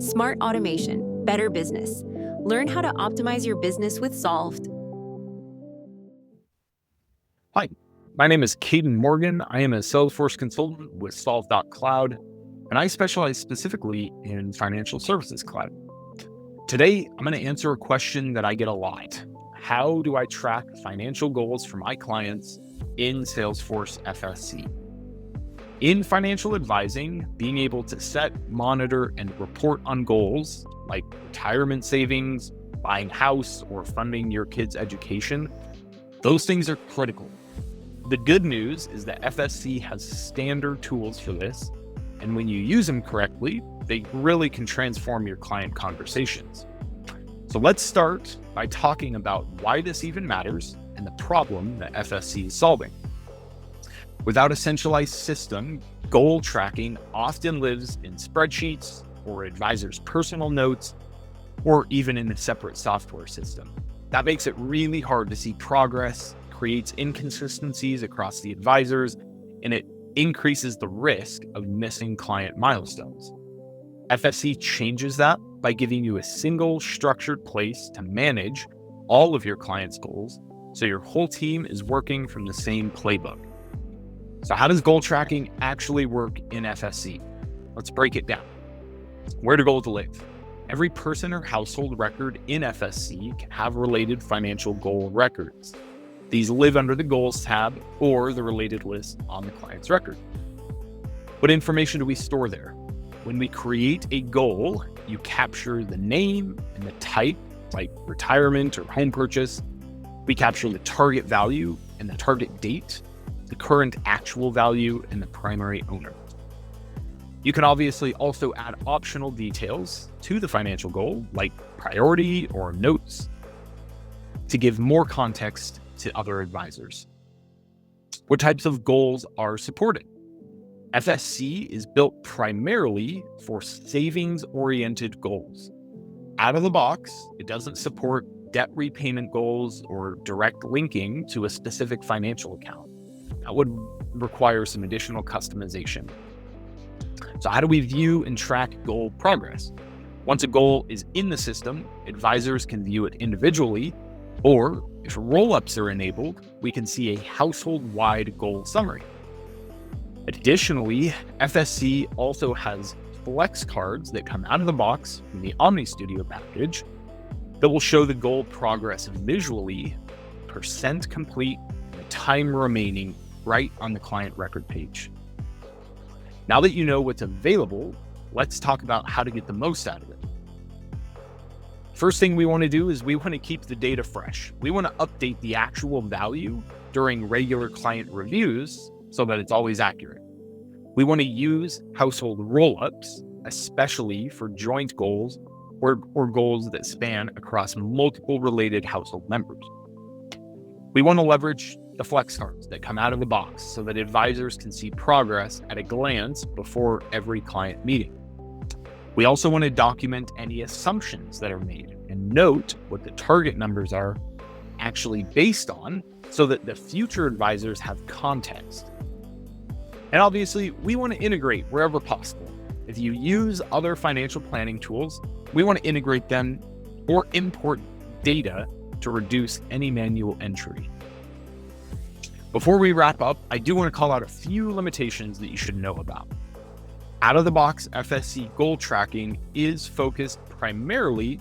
Smart automation, better business. Learn how to optimize your business with Solved. Hi, my name is Kaydon Morgan. I am a Salesforce consultant with SOLVD.cloud, and I specialize specifically in Financial Services Cloud. Today, I'm going to answer a question that I get a lot. How do I track financial goals for my clients in Salesforce FSC? In financial advising, being able to set, monitor, and report on goals like retirement savings, buying a house, or funding your kids' education, those things are critical. The good news is that FSC has standard tools for this, and when you use them correctly, they really can transform your client conversations. So let's start by talking about why this even matters and the problem that FSC is solving. Without a centralized system, goal tracking often lives in spreadsheets or advisors' personal notes, or even in a separate software system. That makes it really hard to see progress, creates inconsistencies across the advisors, and it increases the risk of missing client milestones. FSC changes that by giving you a single structured place to manage all of your clients' goals, so your whole team is working from the same playbook. So how does goal tracking actually work in FSC? Let's break it down. Where do goals live? Every person or household record in FSC can have related financial goal records. These live under the Goals tab or the related list on the client's record. What information do we store there? When we create a goal, you capture the name and the type, like retirement or home purchase. We capture the target value and the target date, the current actual value, and the primary owner. You can obviously also add optional details to the financial goal, like priority or notes, to give more context to other advisors. What types of goals are supported? FSC is built primarily for savings-oriented goals. Out of the box, it doesn't support debt repayment goals or direct linking to a specific financial account. That would require some additional customization. So how do we view and track goal progress? Once a goal is in the system, advisors can view it individually, or if rollups are enabled, we can see a household-wide goal summary. Additionally, FSC also has FlexCards that come out of the box from the OmniStudio package that will show the goal progress visually, percent complete, and the time remaining right on the client record page. Now that you know what's available, let's talk about how to get the most out of it. First thing we want to do is we want to keep the data fresh. We want to update the actual value during regular client reviews so that it's always accurate. We want to use household rollups, especially for joint goals or goals that span across multiple related household members. We want to leverage the FlexCards that come out of the box so that advisors can see progress at a glance before every client meeting. We also want to document any assumptions that are made and note what the target numbers are actually based on so that the future advisors have context. And obviously, we want to integrate wherever possible. If you use other financial planning tools, we want to integrate them or import data to reduce any manual entry. Before we wrap up, I do want to call out a few limitations that you should know about. Out of the box, FSC goal tracking is focused primarily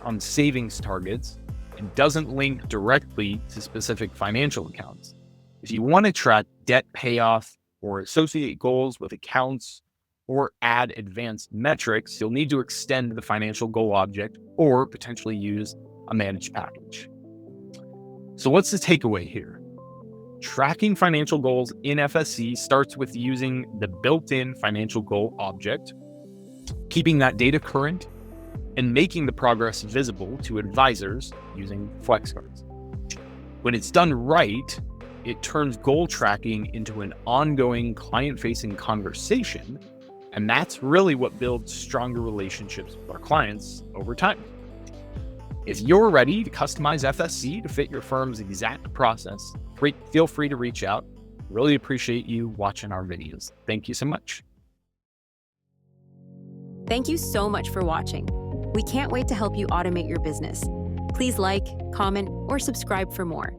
on savings targets and doesn't link directly to specific financial accounts. If you want to track debt payoff or associate goals with accounts or add advanced metrics, you'll need to extend the financial goal object or potentially use a managed package. So what's the takeaway here? Tracking financial goals in FSC starts with using the built-in financial goal object, keeping that data current, and making the progress visible to advisors using FlexCards. When it's done right, it turns goal tracking into an ongoing client-facing conversation, and that's really what builds stronger relationships with our clients over time. If you're ready to customize FSC to fit your firm's exact process, feel free to reach out. Really appreciate you watching our videos. Thank you so much. Thank you so much for watching. We can't wait to help you automate your business. Please like, comment, or subscribe for more.